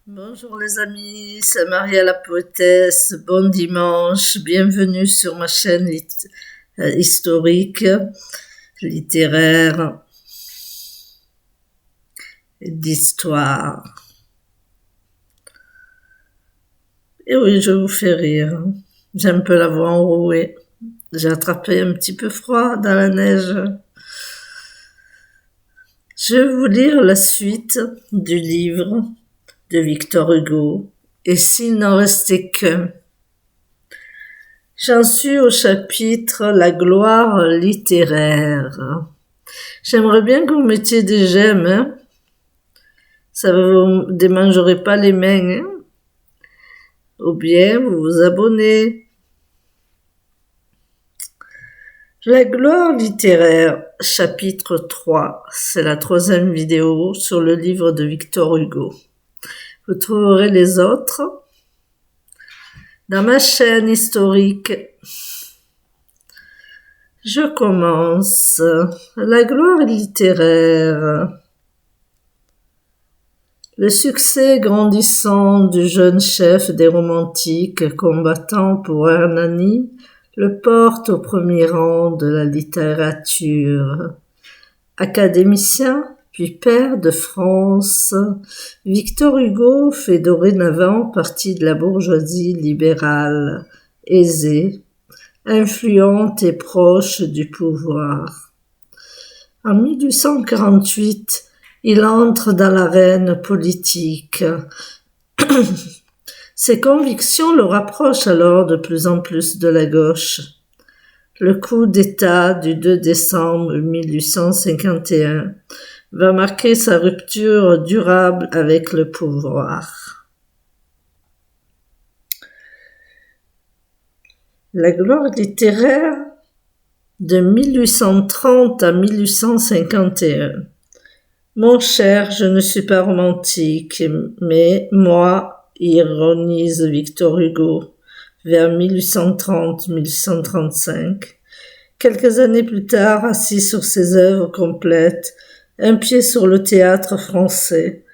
Bonjour les amis, c'est Maria la poétesse, bon dimanche, bienvenue sur ma chaîne historique, littéraire, et d'histoire. Et oui, je vous fais rire, j'ai un peu la voix enrouée, j'ai attrapé un petit peu froid dans la neige. Je vais vous lire la suite du livre de Victor Hugo, et s'il n'en restait qu'un. J'en suis au chapitre La gloire littéraire. J'aimerais bien que vous mettiez des j'aime, hein. Ça vous démangerez pas les mains, hein. Ou bien vous vous abonnez. La gloire littéraire, chapitre 3. C'est la 3e vidéo sur le livre de Victor Hugo. Vous trouverez les autres dans ma chaîne historique. Je commence. La gloire littéraire. Le succès grandissant du jeune chef des romantiques combattant pour Hernani le porte au premier rang de la littérature. Académicien, puis père de France, Victor Hugo fait dorénavant partie de la bourgeoisie libérale, aisée, influente et proche du pouvoir. En 1848, il entre dans l'arène politique. Ses convictions le rapprochent alors de plus en plus de la gauche. Le coup d'État du 2 décembre 1851 va marquer sa rupture durable avec le pouvoir. La gloire littéraire de 1830 à 1851. Mon cher, je ne suis pas romantique, mais moi, ironise Victor Hugo, vers 1830-1835, quelques années plus tard, assis sur ses œuvres complètes, un pied sur le théâtre français,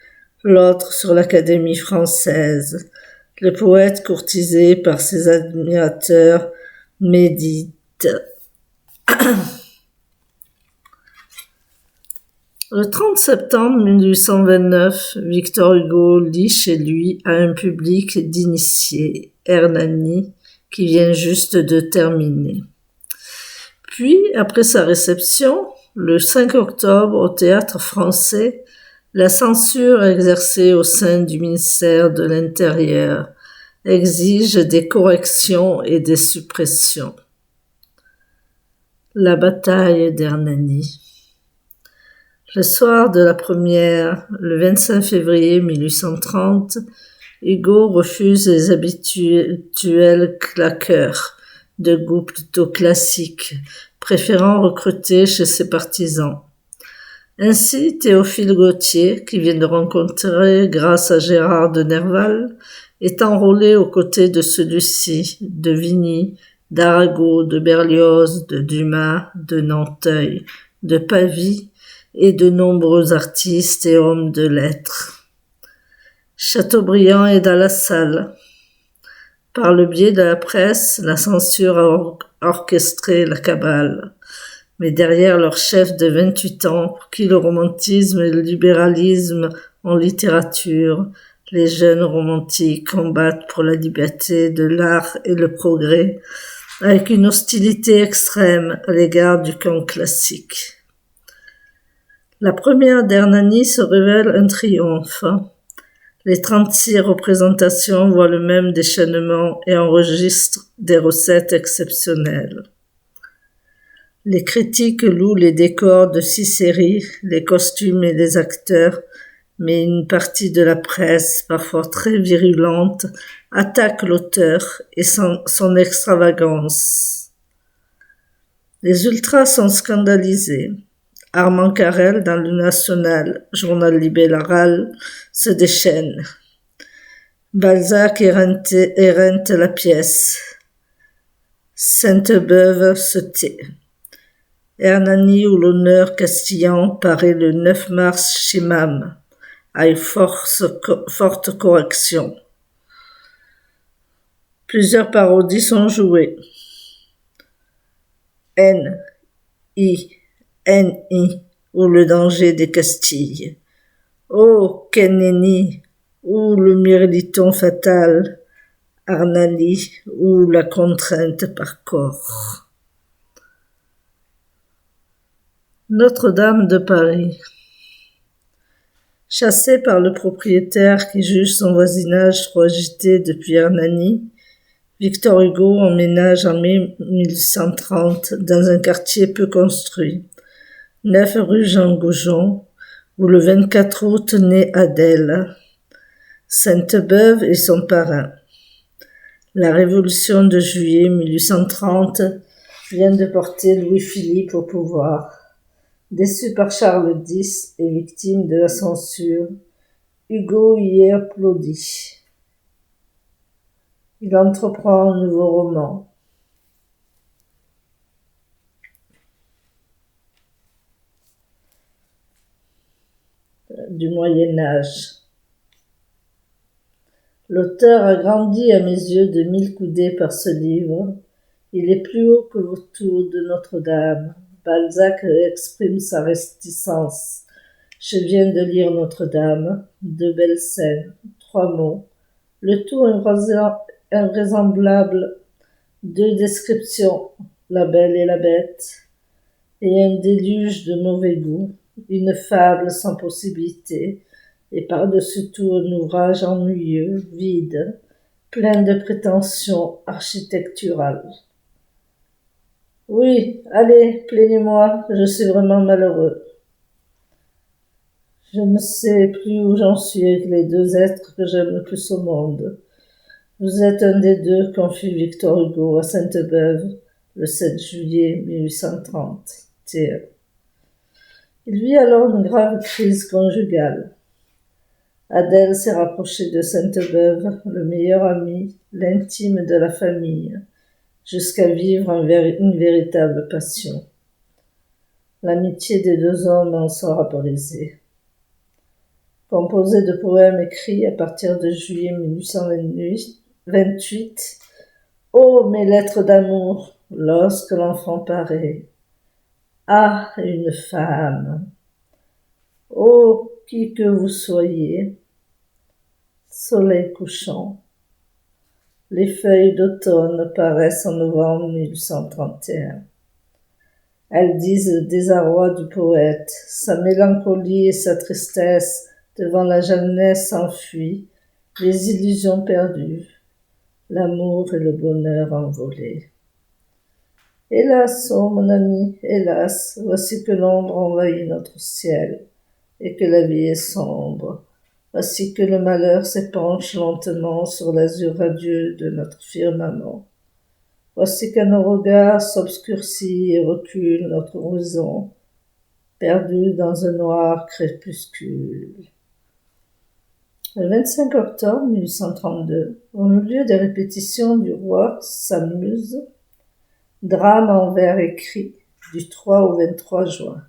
l'autre sur l'Académie française, le poète courtisé par ses admirateurs médite. Le 30 septembre 1829, Victor Hugo lit chez lui à un public d'initiés, Hernani, qui vient juste de terminer. Puis, après sa réception, le 5 octobre au Théâtre français, la censure exercée au sein du ministère de l'Intérieur exige des corrections et des suppressions. La bataille d'Hernani. Le soir de la première, le 25 février 1830, Hugo refuse les habituels claqueurs, de goût plutôt classique, préférant recruter chez ses partisans. Ainsi, Théophile Gautier, qui vient de rencontrer grâce à Gérard de Nerval, est enrôlé aux côtés de celui-ci, de Vigny, d'Arago, de Berlioz, de Dumas, de Nanteuil, de Pavie, et de nombreux artistes et hommes de lettres. Chateaubriand est dans la salle. Par le biais de la presse, la censure a orchestré la cabale. Mais derrière leur chef de 28 ans, pour qui le romantisme et le libéralisme en littérature, les jeunes romantiques combattent pour la liberté de l'art et le progrès, avec une hostilité extrême à l'égard du camp classique. La première d'Hernani se révèle un triomphe. Les 36 représentations voient le même déchaînement et enregistrent des recettes exceptionnelles. Les critiques louent les décors de 6 séries, les costumes et les acteurs, mais une partie de la presse, parfois très virulente, attaque l'auteur et son extravagance. Les ultras sont scandalisés. Armand Carrel, dans le National, journal libéral, se déchaîne. Balzac éreinte la pièce. Sainte-Beuve se tait. Hernani ou l'honneur castillan paraît le 9 mars chez Mam. à une forte correction. Plusieurs parodies sont jouées. N.I. ou le danger des Castilles. Oh, Keneni, ou le mirliton fatal, Arnali, ou la contrainte par corps. Notre-Dame de Paris. Chassé par le propriétaire qui juge son voisinage trop agité depuis Hernani, Victor Hugo emménage en 1830 dans un quartier peu construit, 9 rue Jean Goujon, où le 24 août naît Adèle. Sainte-Beuve est son parrain. La Révolution de juillet 1830 vient de porter Louis-Philippe au pouvoir. Déçu par Charles X et victime de la censure, Hugo y est applaudi. Il entreprend un nouveau roman. Du Moyen-Âge. L'auteur a grandi à mes yeux de 1000 coudées par ce livre. Il est plus haut que le tour de Notre-Dame. Balzac exprime sa réticence. Je viens de lire Notre-Dame, 2 belles scènes, 3 mots. Le tout invraisemblable, 2 descriptions, la belle et la bête, et un déluge de mauvais goût, une fable sans possibilité, et par-dessus tout un ouvrage ennuyeux, vide, plein de prétentions architecturales. Oui, allez, plaignez-moi, je suis vraiment malheureux. Je ne sais plus où j'en suis avec les 2 êtres que j'aime le plus au monde. Vous êtes un des 2, confie Victor Hugo à Sainte-Beuve, le 7 juillet 1830. Il vit alors une grave crise conjugale. Adèle s'est rapprochée de Sainte-Beuve, le meilleur ami, l'intime de la famille, jusqu'à vivre une véritable passion. L'amitié des 2 hommes en sera brisée. Composé de poèmes écrits à partir de juillet 1828, ô mes lettres d'amour, lorsque l'enfant paraît. Ah, une femme! Ô qui que vous soyez, soleil couchant. Les feuilles d'automne paraissent en novembre 1831. Elles disent le désarroi du poète, sa mélancolie et sa tristesse devant la jeunesse enfuie, les illusions perdues, l'amour et le bonheur envolés. Hélas, ô mon ami, hélas, voici que l'ombre envahit notre ciel, et que la vie est sombre. Voici que le malheur s'épanche lentement sur l'azur radieux de notre firmament. Voici qu'à nos regards s'obscurcit et recule notre horizon, perdu dans un noir crépuscule. Le 25 octobre 1832, au milieu des répétitions du roi s'amuse, drame en vers écrit du 3 au 23 juin.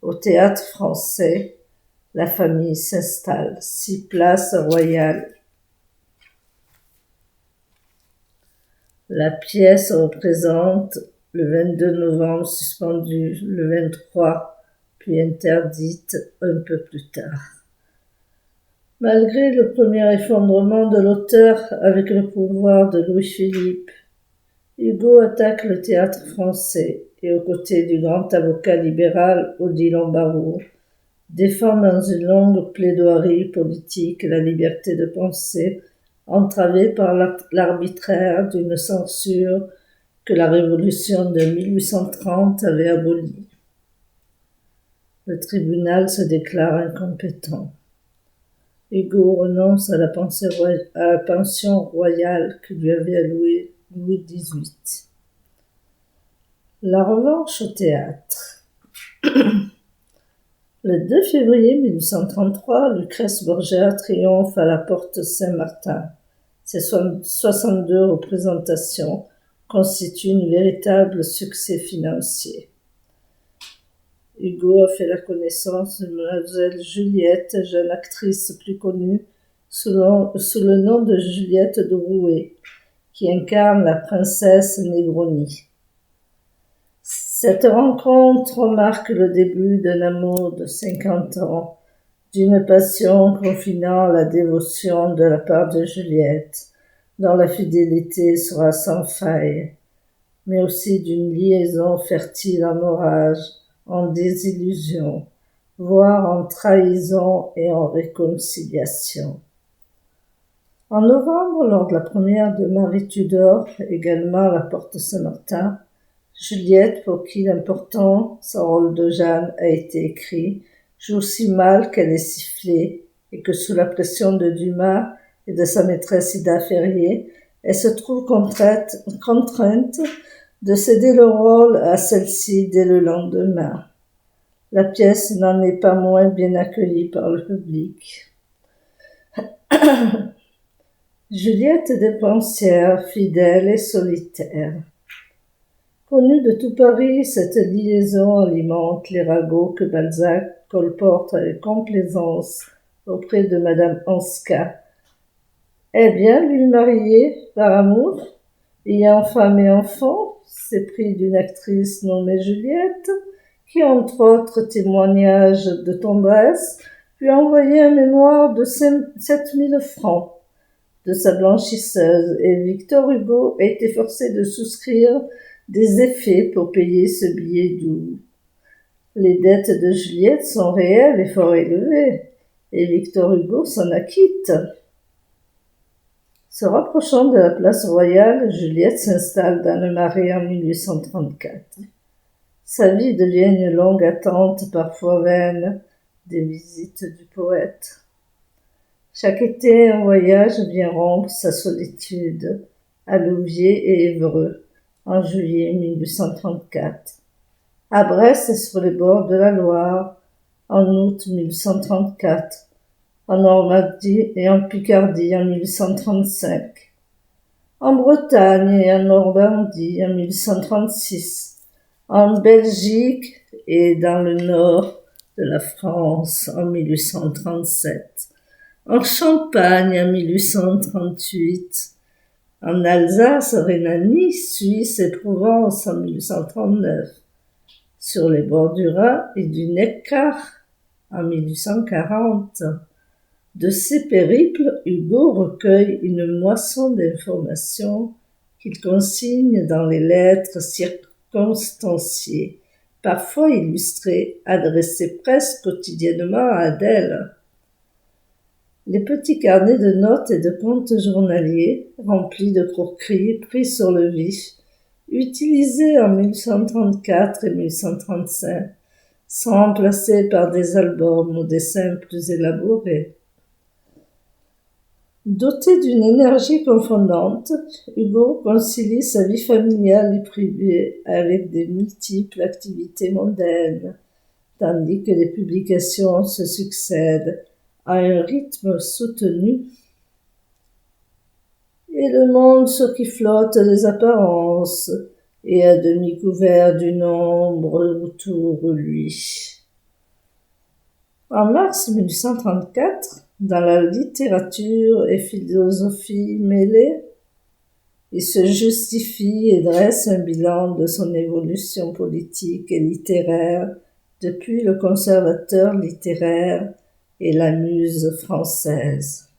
Au Théâtre Français, la famille s'installe, 6 places royales. La pièce représente le 22 novembre suspendue, le 23, puis interdite un peu plus tard. Malgré le premier effondrement de l'auteur avec le pouvoir de Louis-Philippe, Hugo attaque le Théâtre Français et, aux côtés du grand avocat libéral Odilon Barrot, défend dans une longue plaidoirie politique la liberté de pensée entravée par l'arbitraire d'une censure que la Révolution de 1830 avait abolie. Le tribunal se déclare incompétent. Hugo renonce à la pension royale que lui avait allouée Louis XVIII. La revanche au théâtre. Le 2 février 1833, Lucrèce Borgia triomphe à la Porte Saint-Martin. Ses 62 représentations constituent un véritable succès financier. Hugo a fait la connaissance de Mademoiselle Juliette, jeune actrice plus connue sous le nom de Juliette de Rouet, qui incarne la princesse Negroni. Cette rencontre marque le début d'un amour de 50 ans, d'une passion confinant la dévotion de la part de Juliette, dont la fidélité sera sans faille, mais aussi d'une liaison fertile en orage, en désillusion, voire en trahison et en réconciliation. En novembre, lors de la première de Marie Tudor, également à la Porte Saint-Martin, Juliette, pour qui l'importance rôle de Jeanne a été écrit, joue si mal qu'elle est sifflée et que sous la pression de Dumas et de sa maîtresse Ida Ferrier, elle se trouve contrainte de céder le rôle à celle-ci dès le lendemain. La pièce n'en est pas moins bien accueillie par le public. Juliette dépensière, fidèle et solitaire. Connue de tout Paris, cette liaison alimente les ragots que Balzac colporte avec complaisance auprès de Madame Anska. Eh bien, lui marier par amour, ayant femme et enfant, s'éprit d'une actrice nommée Juliette, qui, entre autres témoignages de tendresse, lui a envoyé un mémoire de 7000 francs de sa blanchisseuse, et Victor Hugo a été forcé de souscrire des effets pour payer ce billet doux. Les dettes de Juliette sont réelles et fort élevées, et Victor Hugo s'en acquitte. Se rapprochant de la place royale, Juliette s'installe dans le Marais en 1834. Sa vie devient une longue attente, parfois vaine, des visites du poète. Chaque été, un voyage vient rompre sa solitude, à Louviers et Évreux, en juillet 1834. À Brest et sur les bords de la Loire, en août 1834. En Normandie et en Picardie en 1835. En Bretagne et en Normandie en 1836. En Belgique et dans le nord de la France en 1837. En Champagne en 1838, en Alsace, Rhénanie, Suisse et Provence en 1839, sur les bords du Rhin et du Neckar en 1840. De ces périples, Hugo recueille une moisson d'informations qu'il consigne dans les lettres circonstanciées, parfois illustrées, adressées presque quotidiennement à Adèle. Les petits carnets de notes et de comptes journaliers, remplis de croqueries pris sur le vif, utilisés en 1834 et 1835, sont remplacés par des albums aux dessins plus élaborés. Doté d'une énergie confondante, Hugo concilie sa vie familiale et privée avec des multiples activités mondaines, tandis que les publications se succèdent à un rythme soutenu, et le monde sur qui flottent les apparences, et à demi couvert d'une ombre autour de lui. En mars 1834, dans la littérature et philosophie mêlées, il se justifie et dresse un bilan de son évolution politique et littéraire depuis le conservateur littéraire et la muse française.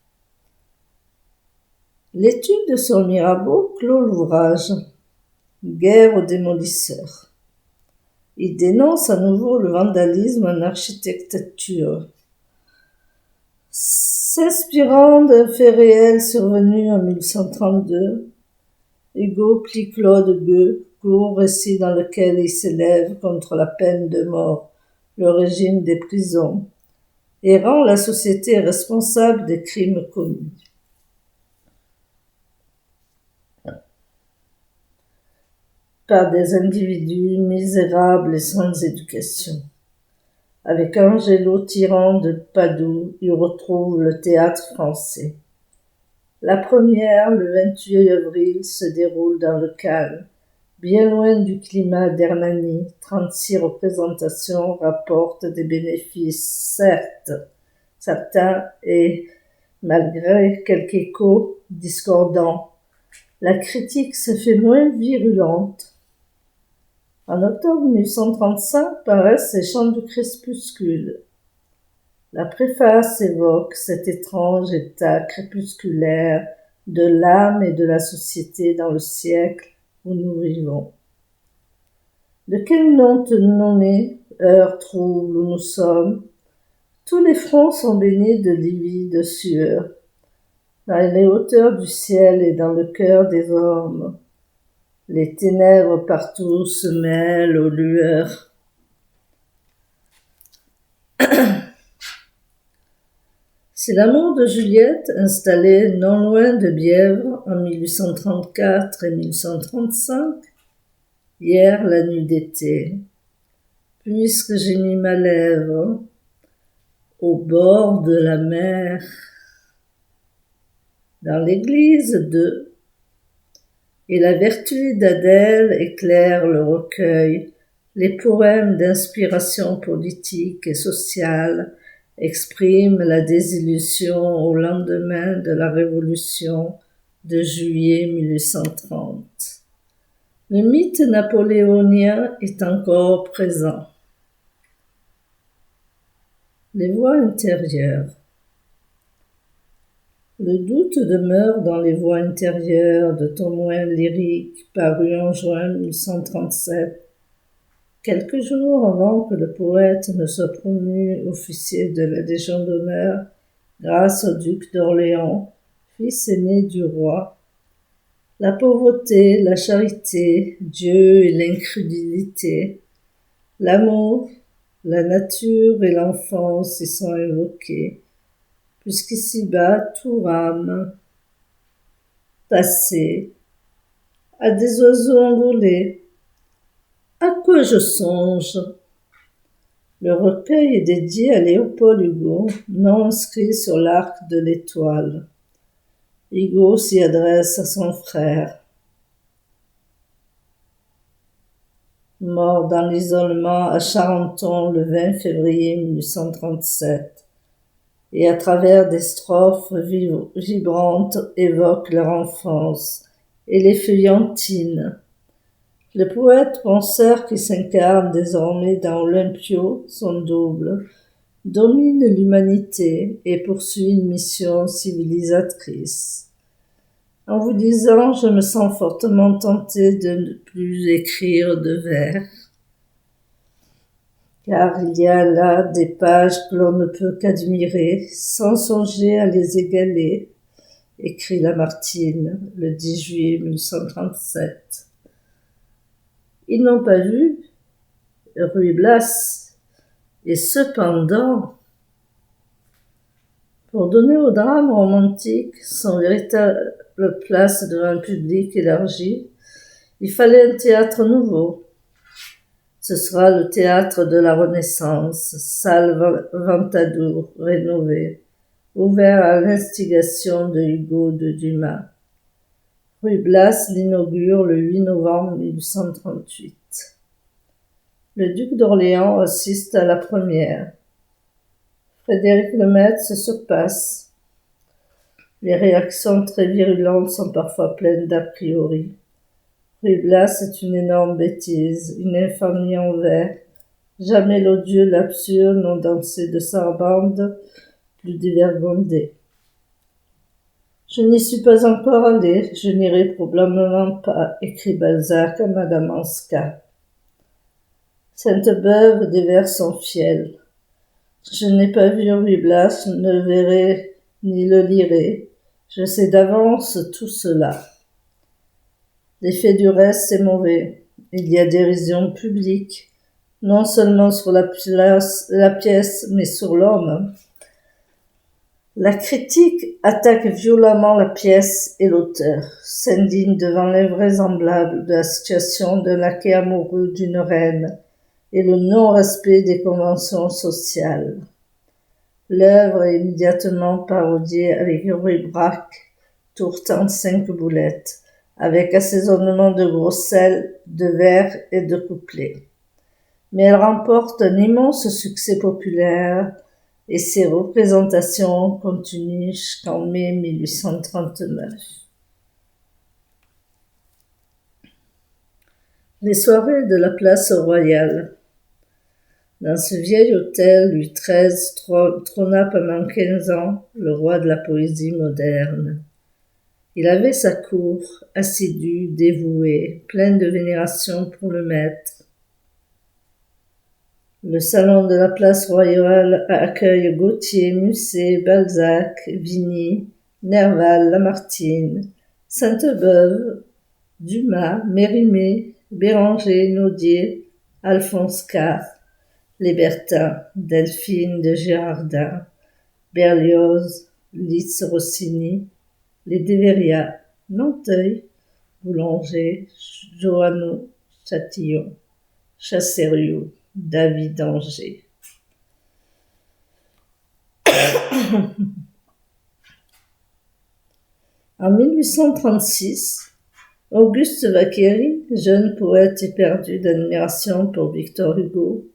L'étude sur Mirabeau clôt l'ouvrage. Guerre aux démolisseurs. Il dénonce à nouveau le vandalisme en architecture. S'inspirant d'un fait réel survenu en 1832, Hugo plie Claude Gueux, court récit dans lequel il s'élève contre la peine de mort, le régime des prisons, et rend la société responsable des crimes commis. Par des individus misérables et sans éducation. Avec Angelo Tyran de Padoue, il retrouve le théâtre français. La première, le 28 avril, se déroule dans le calme, Bien loin du climat d'Hernani, 36 représentations rapportent des bénéfices, certes, certains, et malgré quelques échos discordants, la critique se fait moins virulente. En octobre 1835 paraissent les Chants du crépuscule. La préface évoque cet étrange état crépusculaire de l'âme et de la société dans le siècle où nous vivons. De quel nom te nommer, heure trouble où nous sommes? Tous les fronts sont baignés de livides sueurs, dans les hauteurs du ciel et dans le cœur des hommes. Les ténèbres partout se mêlent aux lueurs. C'est l'amour de Juliette, installé non loin de Bièvre en 1834 et 1835, hier la nuit d'été, puisque j'ai mis ma lèvre au bord de la mer. Dans l'église de et la vertu d'Adèle éclaire le recueil, les poèmes d'inspiration politique et sociale expriment la désillusion au lendemain de la Révolution de juillet 1830. Le mythe napoléonien est encore présent. Les voix intérieures. Le doute demeure dans les voix intérieures de Tomoin lyrique paru en juin 1837, quelques jours avant que le poète ne soit promu officier de la Légion d'honneur grâce au duc d'Orléans, fils aîné du roi. La pauvreté, la charité, Dieu et l'incrédulité, l'amour, la nature et l'enfance y sont évoqués, puisqu'ici-bas tout rame, passé, à des oiseaux envolés. À quoi je songe? Le recueil est dédié à Léopold Hugo, non inscrit sur l'arc de l'Étoile. Hugo s'y adresse à son frère. Mort dans l'isolement à Charenton le 20 février 1837, et à travers des strophes vibrantes évoque leur enfance et les feuillantines. Le poète penseur qui s'incarne désormais dans Olympio, son double, domine l'humanité et poursuit une mission civilisatrice. En vous disant, je me sens fortement tenté de ne plus écrire de vers, car il y a là des pages que l'on ne peut qu'admirer, sans songer à les égaler, écrit Lamartine le 10 juillet 1837. Ils n'ont pas vu Ruy Blas, et cependant, pour donner au drame romantique son véritable place devant un public élargi, il fallait un théâtre nouveau. Ce sera le théâtre de la Renaissance, salle Ventadour rénovée, ouvert à l'instigation de Hugo de Dumas. Ruy Blas l'inaugure le 8 novembre 1838. Le duc d'Orléans assiste à la première. Frédéric Lemaître se surpasse. Les réactions très virulentes sont parfois pleines d'a priori. Ruy Blas est une énorme bêtise, une infamie en vers. Jamais l'odieux, l'absurde n'ont dansé de sarabande plus dévergondée. Je n'y suis pas encore allé, je n'irai probablement pas, écrit Balzac à Madame Anska. Sainte-Beuve déverse son fiel. Je n'ai pas vu Ruy Blas, ne le verrai ni le lirai. Je sais d'avance tout cela. L'effet du reste est mauvais. Il y a dérision publique, non seulement sur la pièce, mais sur l'homme. La critique attaque violemment la pièce et l'auteur, s'indigne devant l'invraisemblable de la situation d'un laquais amoureux d'une reine et le non-respect des conventions sociales. L'œuvre est immédiatement parodiée avec Ruy Braque, tourtant 5 boulettes, avec assaisonnement de gros sel, de vers et de couplets. Mais elle remporte un immense succès populaire et ses représentations continuent jusqu'en mai 1839. Les soirées de la place royale. Dans ce vieil hôtel, Louis XIII trôna pendant 15 ans le roi de la poésie moderne. Il avait sa cour, assidue, dévouée, pleine de vénération pour le maître. Le salon de la place royale accueille Gautier, Musset, Balzac, Vigny, Nerval, Lamartine, Sainte-Beuve, Dumas, Mérimée, Béranger, Naudier, Alphonse Karr, les Bertin, Delphine de Girardin, Berlioz, Liszt, Rossini, les Deveria, Nanteuil, Boulanger, Joanneau, Chatillon, Chassériau, David d'Angers. En 1836, Auguste Vacquéry, jeune poète éperdu d'admiration pour Victor Hugo,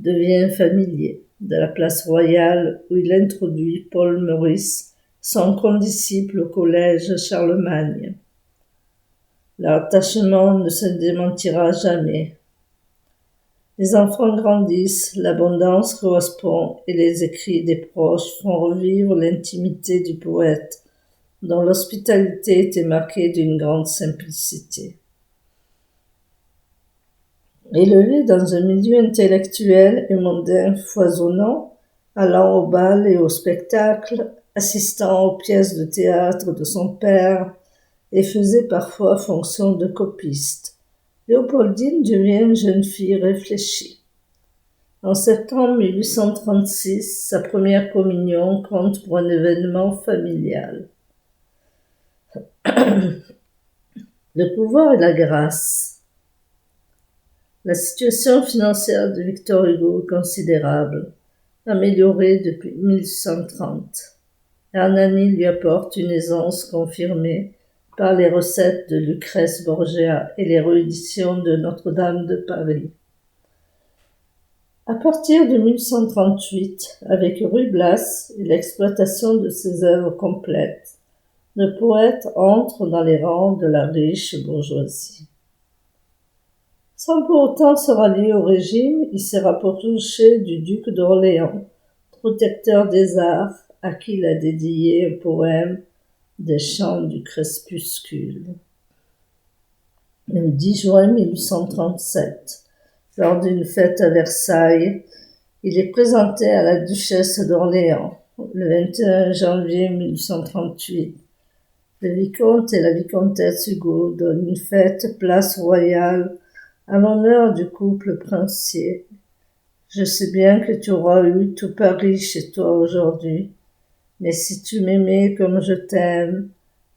devient familier de la place royale où il introduit Paul Meurice, son condisciple au collège Charlemagne. Leur attachement ne se démentira jamais. Les enfants grandissent, l'abondance correspond et les écrits des proches font revivre l'intimité du poète, dont l'hospitalité était marquée d'une grande simplicité. Élevé dans un milieu intellectuel et mondain foisonnant, allant au bal et au spectacle, assistant aux pièces de théâtre de son père et faisait parfois fonction de copiste, Léopoldine devient une jeune fille réfléchie. En septembre 1836, sa première communion compte pour un événement familial. Le pouvoir et la grâce. La situation financière de Victor Hugo est considérable, améliorée depuis 1830. Hernani lui apporte une aisance confirmée par les recettes de Lucrèce Borgia et les rééditions de Notre-Dame de Paris. À partir de 1838, avec Ruy Blas et l'exploitation de ses œuvres complètes, le poète entre dans les rangs de la riche bourgeoisie. Sans pour autant se rallier au régime, il s'est rapproché du duc d'Orléans, protecteur des arts, à qui il a dédié un poème des chants du crépuscule. Le 10 juin 1837, lors d'une fête à Versailles, il est présenté à la duchesse d'Orléans. Le 21 janvier 1838, le vicomte et la vicomtesse Hugo donnent une fête place royale à l'honneur du couple princier. Je sais bien que tu auras eu tout Paris chez toi aujourd'hui, mais si tu m'aimais comme je t'aime,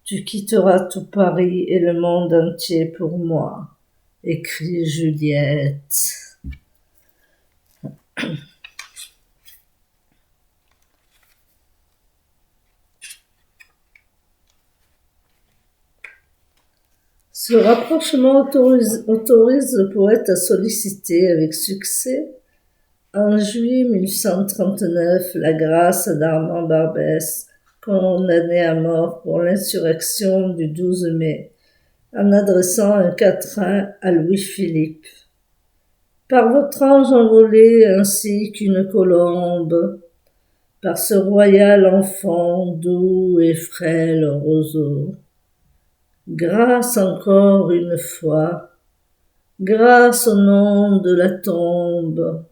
tu quitteras tout Paris et le monde entier pour moi, écrit Juliette. Ce rapprochement autorise le poète à solliciter avec succès, en juillet 1839, la grâce d'Armand Barbès, condamné à mort pour l'insurrection du 12 mai, en adressant un quatrain à Louis-Philippe. Par votre ange envolé ainsi qu'une colombe, par ce royal enfant doux et frêle roseau, grâce encore une fois, grâce au nom de la tombe,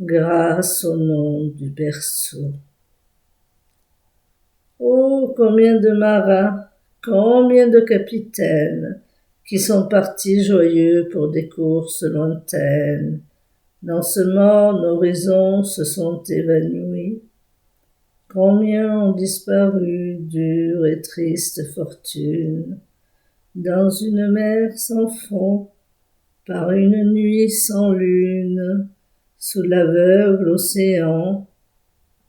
grâce au nom du berceau. Oh, combien de marins, combien de capitaines qui sont partis joyeux pour des courses lointaines. Dans ce morne horizon se sont évanouis. Combien ont disparu, dure et triste fortune, dans une mer sans fond, par une nuit sans lune, sous l'aveugle océan,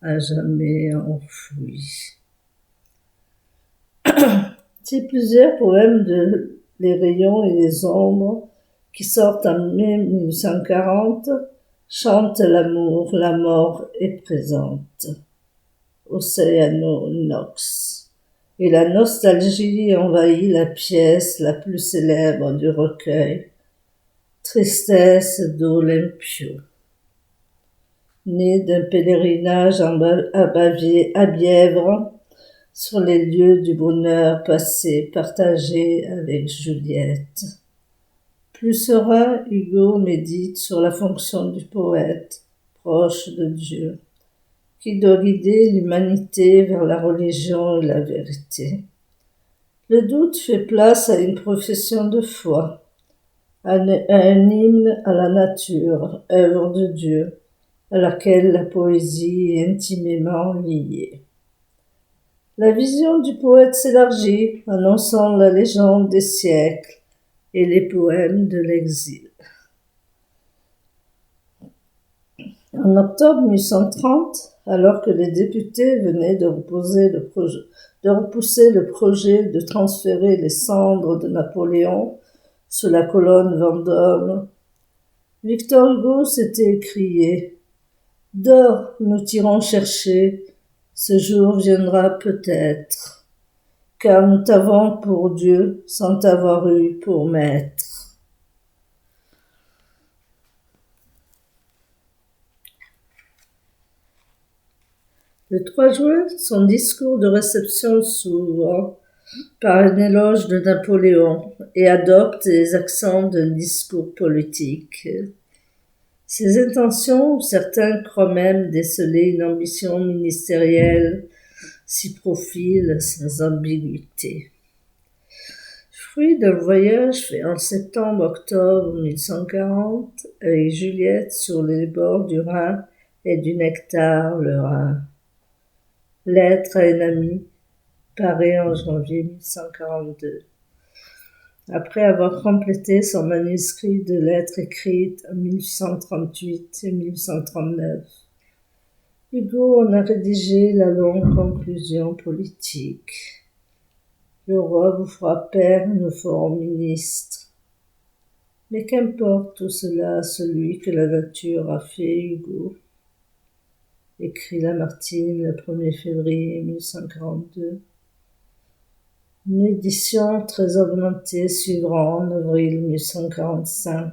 à jamais enfoui. Plusieurs poèmes de Les rayons et les ombres, qui sortent en mai 1840, chantent l'amour, la mort est présente. Océano Nox. Et la nostalgie envahit la pièce la plus célèbre du recueil, Tristesse d'Olympio. Né d'un pèlerinage à Bièvre, sur les lieux du bonheur passé partagé avec Juliette. Plus serein, Hugo médite sur la fonction du poète, proche de Dieu, qui doit guider l'humanité vers la religion et la vérité. Le doute fait place à une profession de foi, à un hymne à la nature, œuvre de Dieu, à laquelle la poésie est intimement liée. La vision du poète s'élargit, annonçant la légende des siècles et les poèmes de l'exil. En octobre 1830, alors que les députés venaient de repousser le projet de transférer les cendres de Napoléon sur la colonne Vendôme, Victor Hugo s'était écrié « Dors, nous t'irons chercher, ce jour viendra peut-être, car nous t'avons pour Dieu sans t'avoir eu pour maître. » Le 3 juin, son discours de réception s'ouvre par un éloge de Napoléon et adopte les accents d'un discours politique. Ses intentions, certains croient même déceler une ambition ministérielle, s'y profile sans ambiguïté. Fruit d'un voyage fait en septembre-octobre 1840 avec Juliette sur les bords du Rhin et du Nectar le Rhin. Lettre à un ami, paru en janvier 1842. Après avoir complété son manuscrit de lettres écrites en 1838 et 1839, Hugo en a rédigé la longue conclusion politique. Le roi vous fera père, nous ferons ministre. Mais qu'importe tout cela à celui que la nature a fait, Hugo, écrit Lamartine le 1er février 1842. Une édition très augmentée suivra en avril 1845,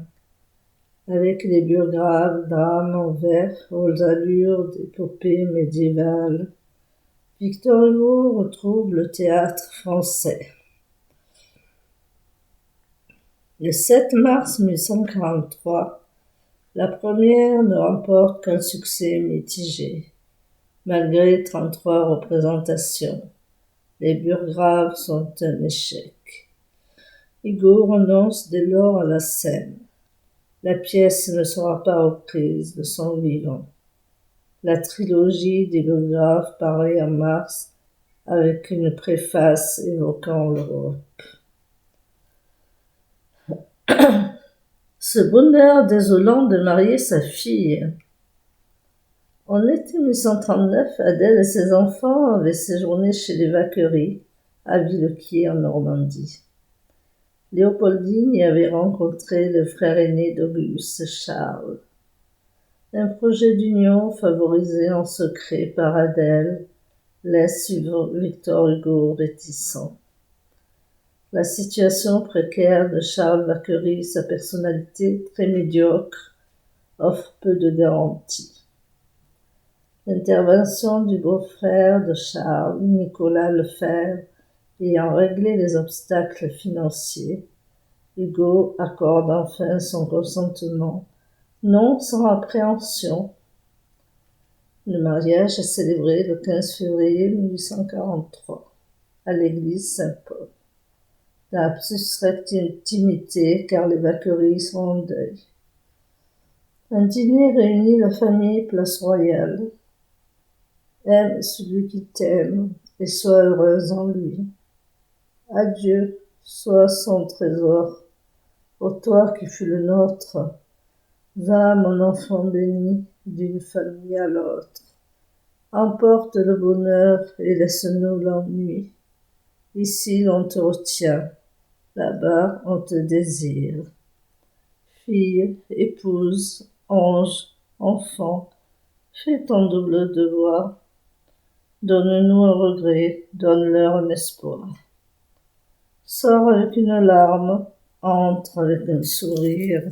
avec les biographes drames en vers aux allures d'épopée médiévale. Victor Hugo retrouve le théâtre français. Le 7 mars 1843, la première ne remporte qu'un succès mitigé, malgré 33 représentations. Les burgraves sont un échec. Hugo renonce dès lors à la scène. La pièce ne sera pas reprise de son vivant. La trilogie des biographes paraît en mars avec une préface évoquant l'Europe. Ce bonheur désolant de marier sa fille. En été 1839, Adèle et ses enfants avaient séjourné chez les Vacquerie, à Villequier en Normandie. Léopoldine y avait rencontré le frère aîné d'Auguste, Charles. Un projet d'union favorisé en secret par Adèle laisse Victor Hugo réticent. La situation précaire de Charles Vacquerie, sa personnalité très médiocre, offre peu de garanties. L'intervention du beau-frère de Charles, Nicolas Lefebvre, ayant réglé les obstacles financiers, Hugo accorde enfin son consentement, non sans appréhension. Le mariage est célébré le 15 février 1843 à l'église Saint-Paul. La plus intimité car les Vacquerie sont en deuil. Un dîner réunit la famille place Royale. Aime celui qui t'aime et sois heureuse en lui. Adieu, sois son trésor. Ô toi qui fus le nôtre, va, mon enfant béni, d'une famille à l'autre. Emporte le bonheur et laisse-nous l'ennui. Ici l'on te retient, là-bas on te désire. Fille, épouse, ange, enfant, fais ton double devoir. Donne-nous un regret, donne-leur un espoir. Sors avec une larme, entre avec un sourire.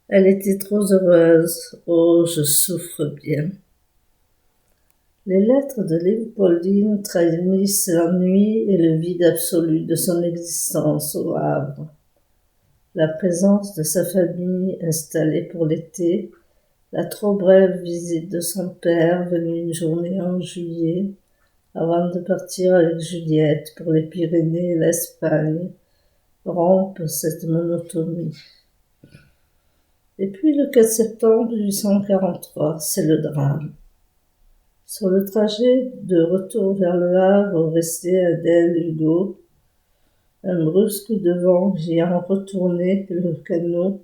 Elle était trop heureuse, oh, je souffre bien. Les lettres de Léopoldine trahissent l'ennui et le vide absolu de son existence au Havre. La présence de sa famille installée pour l'été, la trop brève visite de son père venue une journée en juillet, avant de partir avec Juliette pour les Pyrénées et l'Espagne, rompent cette monotonie. Et puis le 4 septembre 1843, c'est le drame. Sur le trajet de retour vers le Havre, resté Adèle Hugo, un brusque coup de vent ayant retourné le canot,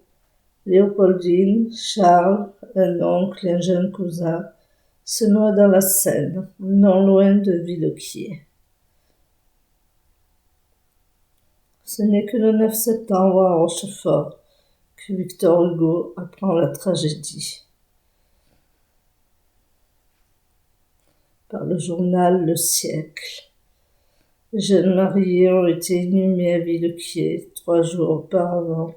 Léopoldine, Charles, un oncle et un jeune cousin, se noient dans la Seine, non loin de Villequier. Ce n'est que le 9 septembre à Rochefort que Victor Hugo apprend la tragédie. Par le journal Le Siècle. Les jeunes mariés ont été inhumés à Villequier 3 jours auparavant.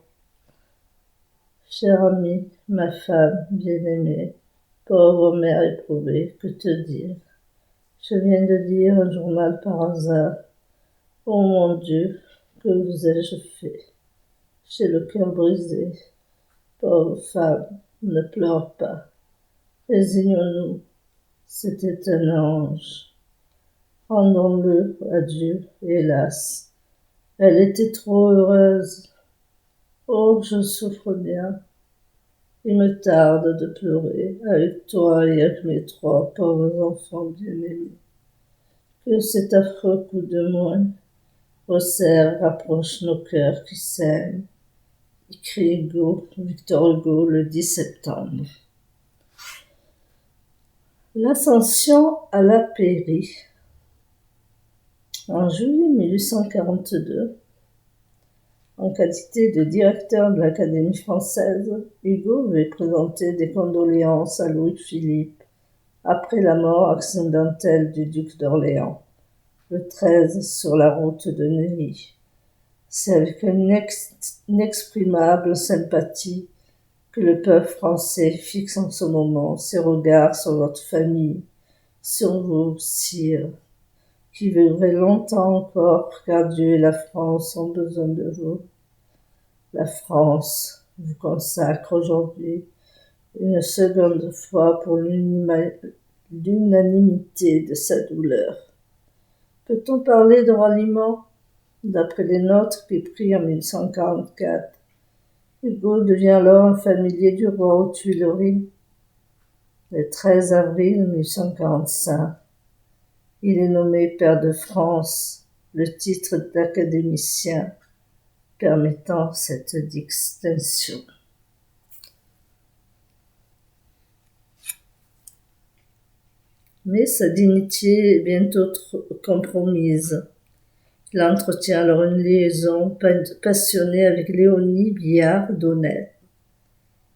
Chère amie, ma femme bien-aimée, pauvre mère éprouvée, que te dire? Je viens de lire un journal par hasard. Oh mon Dieu, que vous ai-je fait? J'ai le cœur brisé. Pauvre femme, ne pleure pas. Résignons-nous. C'était un ange. Rendons-le à Dieu, hélas. Elle était trop heureuse. Oh, je souffre bien. Il me tarde de pleurer avec toi et avec mes 3 pauvres enfants bien-aimés. Que cet affreux coup de moins resserre, rapproche nos cœurs qui s'aiment. Écrit Victor Hugo le 10 septembre. L'ascension à la pairie. En juillet 1842, en qualité de directeur de l'Académie française, Hugo veut présenter des condoléances à Louis-Philippe après la mort accidentelle du duc d'Orléans, le 13 sur la route de Neuilly. C'est avec une inexprimable sympathie que le peuple français fixe en ce moment ses regards sur votre famille, sur vous, sire, qui vivrez longtemps encore, car Dieu et la France ont besoin de vous. La France vous consacre aujourd'hui une seconde fois pour l'unanimité de sa douleur. Peut-on parler de ralliement? D'après les notes qu'il prit en 1844, Hugo devient alors un familier du roi aux Tuileries. Le 13 avril 1845, il est nommé pair de France, le titre d'académicien permettant cette distinction. Mais sa dignité est bientôt compromise. Il entretient alors une liaison passionnée avec Léonie Billard d'Honnay,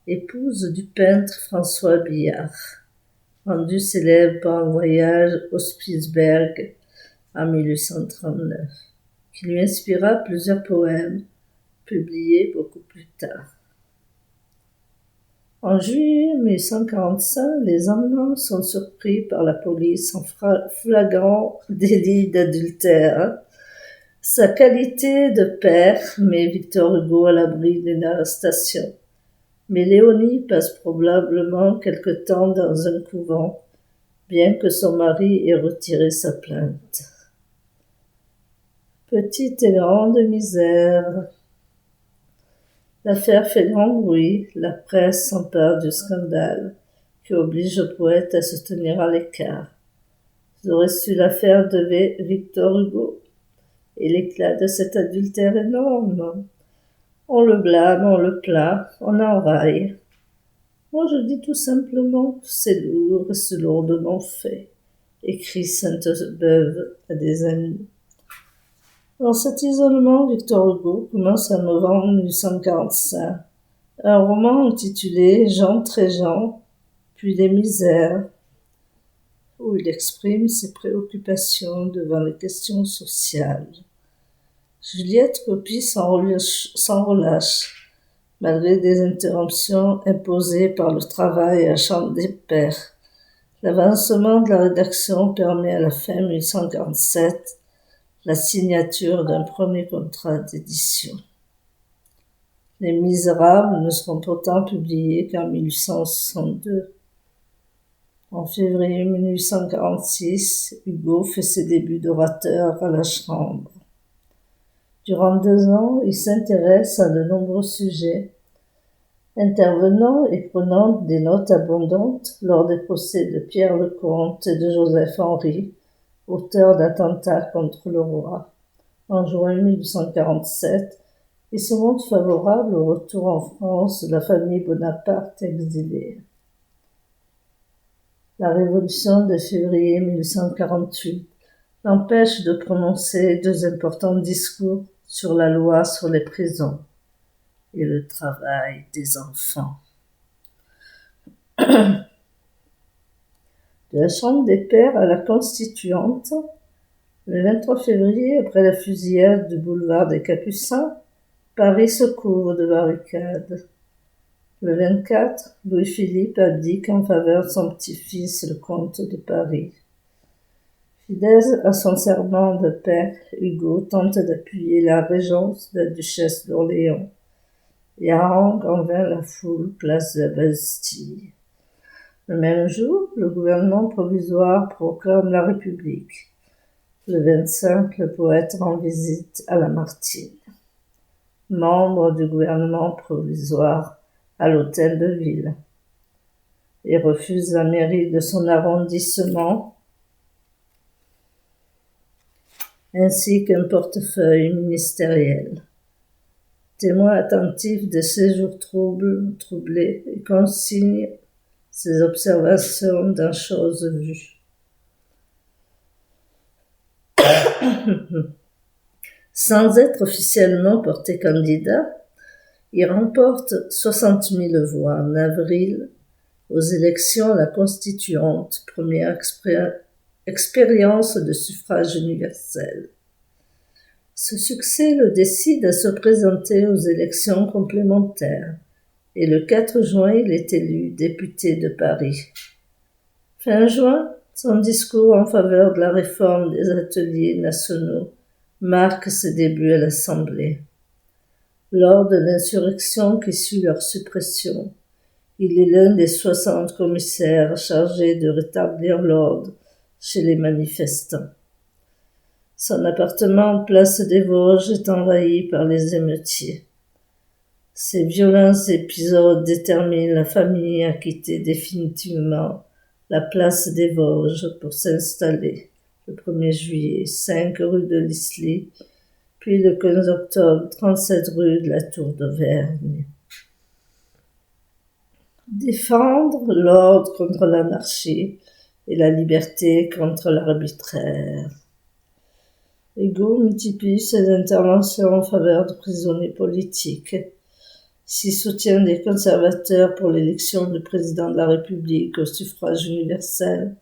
épouse du peintre François Billard, rendu célèbre par un voyage au Spitzberg en 1839, qui lui inspira plusieurs poèmes, publiés beaucoup plus tard. En juillet 1845, les Allemands sont surpris par la police en flagrant délit d'adultère. Sa qualité de père met Victor Hugo à l'abri d'une arrestation. Mais Léonie passe probablement quelque temps dans un couvent, bien que son mari ait retiré sa plainte. Petite et grande misère. L'affaire fait grand bruit, la presse s'empare du scandale, qui oblige le poète à se tenir à l'écart. Vous aurez su l'affaire de Victor Hugo, et l'éclat de cet adultère énorme. On le blâme, on le plaint, on enraille. Moi, je dis tout simplement que c'est lourd et c'est lourdement fait, écrit Sainte-Beuve à des amis. Dans cet isolement, Victor Hugo commence en novembre 1845 un roman intitulé Jean très Jean, puis Les Misères, où il exprime ses préoccupations devant les questions sociales. Juliette copie sans relâche, malgré des interruptions imposées par le travail à la Chambre des pairs. L'avancement de la rédaction permet à la fin 1847 la signature d'un premier contrat d'édition. Les Misérables ne seront pourtant publiés qu'en 1862. En février 1846, Hugo fait ses débuts d'orateur à la Chambre. Durant 2 ans, il s'intéresse à de nombreux sujets, intervenant et prenant des notes abondantes lors des procès de Pierre le Comte et de Joseph Henri, auteurs d'attentats contre le roi. En juin 1847, il se montre favorable au retour en France de la famille Bonaparte exilée. La Révolution de février 1848 l'empêche de prononcer 2 importants discours sur la loi sur les prisons et le travail des enfants. De la Chambre des pairs à la Constituante, le 23 février, après la fusillade du boulevard des Capucins, Paris se couvre de barricades. Le 24, Louis-Philippe abdique en faveur de son petit-fils, le comte de Paris. Fidèle à son serment de père, Hugo tente d'appuyer la régence de la duchesse d'Orléans et harangue en vain la foule place de la Bastille. Le même jour, le gouvernement provisoire proclame la République. Le 25, le poète rend visite à Lamartine, membre du gouvernement provisoire, à l'hôtel de ville, et refuse la mairie de son arrondissement, ainsi qu'un portefeuille ministériel. Témoin attentif de ces jours troublés, et consigne ses observations dans choses vues. Sans être officiellement porté candidat, il remporte 60 000 voix en avril aux élections à la Constituante, première expérience de suffrage universel. Ce succès le décide à se présenter aux élections complémentaires et le 4 juin, il est élu député de Paris. Fin juin, son discours en faveur de la réforme des ateliers nationaux marque ses débuts à l'Assemblée. Lors de l'insurrection qui suit leur suppression, il est l'un des 60 commissaires chargés de rétablir l'ordre chez les manifestants. Son appartement place des Vosges est envahi par les émeutiers. Ces violents épisodes déterminent la famille à quitter définitivement la place des Vosges pour s'installer le 1er juillet 5 rue de l'Isly, puis le 15 octobre 37 rue de la Tour d'Auvergne. Défendre l'ordre contre l'anarchie et la liberté contre l'arbitraire. Hugo multiplie ses interventions en faveur de prisonniers politiques. S'il soutient des conservateurs pour l'élection du président de la République au suffrage universel,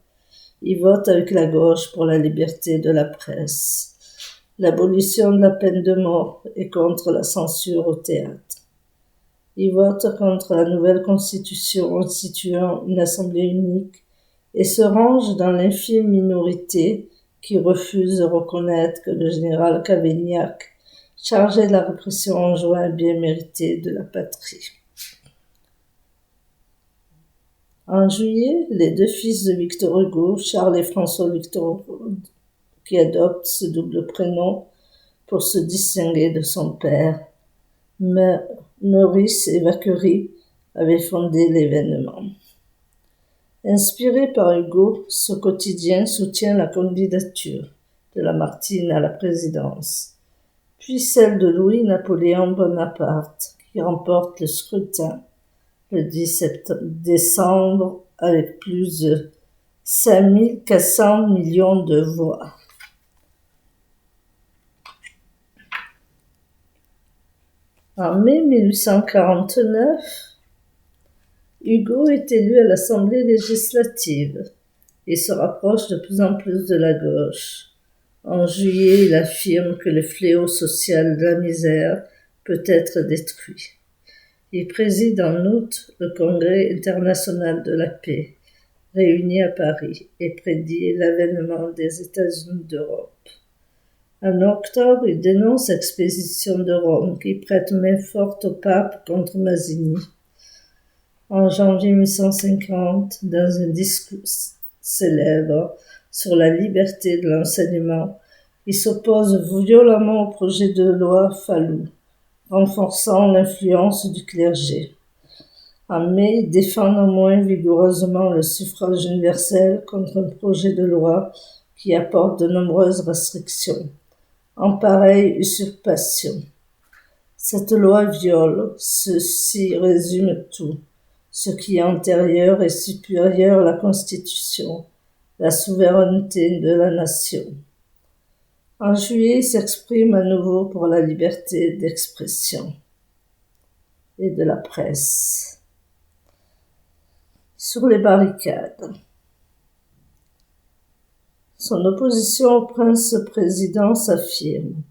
il vote avec la gauche pour la liberté de la presse, l'abolition de la peine de mort et contre la censure au théâtre. Il vote contre la nouvelle constitution instituant une assemblée unique et se range dans l'infime minorité qui refuse de reconnaître que le général Cavaignac, chargé de la répression en juin bien méritée de la patrie. En juillet, les 2 fils de Victor Hugo, Charles et François Victor, qui adoptent ce double prénom pour se distinguer de son père, Maurice et Vacquerie, avaient fondé l'événement. Inspiré par Hugo, ce quotidien soutient la candidature de Lamartine à la présidence, puis celle de Louis-Napoléon Bonaparte, qui remporte le scrutin le 10 décembre avec plus de 5400 millions de voix. En mai 1849, Hugo est élu à l'Assemblée législative et se rapproche de plus en plus de la gauche. En juillet, il affirme que le fléau social de la misère peut être détruit. Il préside en août le Congrès international de la paix, réuni à Paris, et prédit l'avènement des États-Unis d'Europe. En octobre, il dénonce l'expédition de Rome qui prête main forte au pape contre Mazzini. En janvier 1850, dans un discours célèbre sur la liberté de l'enseignement, il s'oppose violemment au projet de loi Fallou, renforçant l'influence du clergé. En mai, il défend néanmoins vigoureusement le suffrage universel contre un projet de loi qui apporte de nombreuses restrictions. En pareille usurpation, cette loi viole, ceci résume tout, ce qui est antérieur et supérieur à la Constitution, la souveraineté de la nation. En juillet, il s'exprime à nouveau pour la liberté d'expression et de la presse. Sur les barricades. Son opposition au prince-président s'affirme.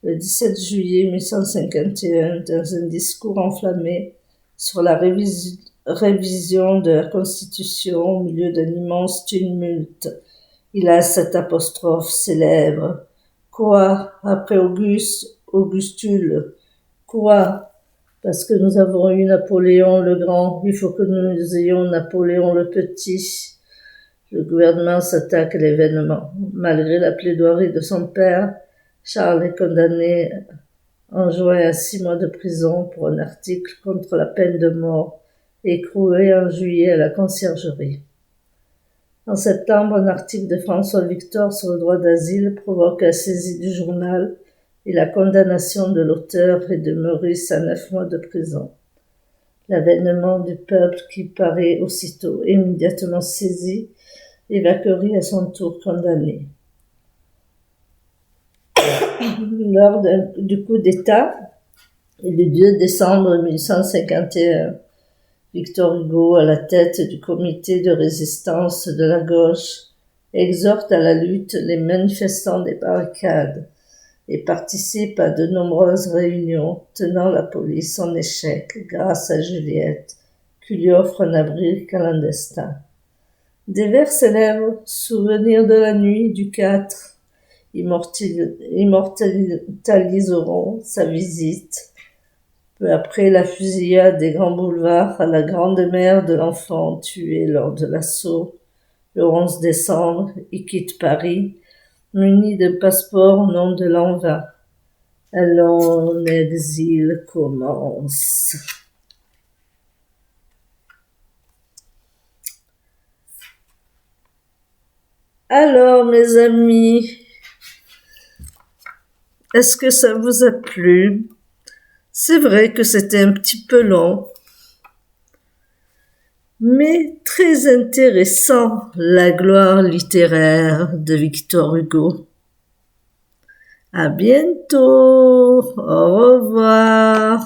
Le 17 juillet 1851, dans un discours enflammé sur la révision de la Constitution au milieu d'un immense tumulte, il a cette apostrophe célèbre. Quoi, après Augustule? Quoi? Parce que nous avons eu Napoléon le Grand, il faut que nous ayons Napoléon le Petit. Le gouvernement s'attaque à l'événement. Malgré la plaidoirie de son père, Charles est condamné en juin à 6 mois de prison pour un article contre la peine de mort, écroué en juillet à la conciergerie. En septembre, un article de François Victor sur le droit d'asile provoque la saisie du journal et la condamnation de l'auteur et de Maurice à 9 mois de prison. L'avènement du peuple qui paraît aussitôt immédiatement saisi et Vacquerie à son tour condamné. Lors du coup d'État, le 2 décembre 1851, Victor Hugo, à la tête du comité de résistance de la gauche, exhorte à la lutte les manifestants des barricades et participe à de nombreuses réunions tenant la police en échec grâce à Juliette, qui lui offre un abri clandestin. Des vers célèbres, souvenirs de la nuit du 4, immortaliseront sa visite. Peu après la fusillade des grands boulevards à la grande mère de l'enfant tué lors de l'assaut, le 11 décembre, il quitte Paris, muni de passeport au nom de l'an 20. Un long exil commence. Alors, mes amis, est-ce que ça vous a plu? C'est vrai que c'était un petit peu long, mais très intéressant, la gloire littéraire de Victor Hugo. À bientôt, au revoir.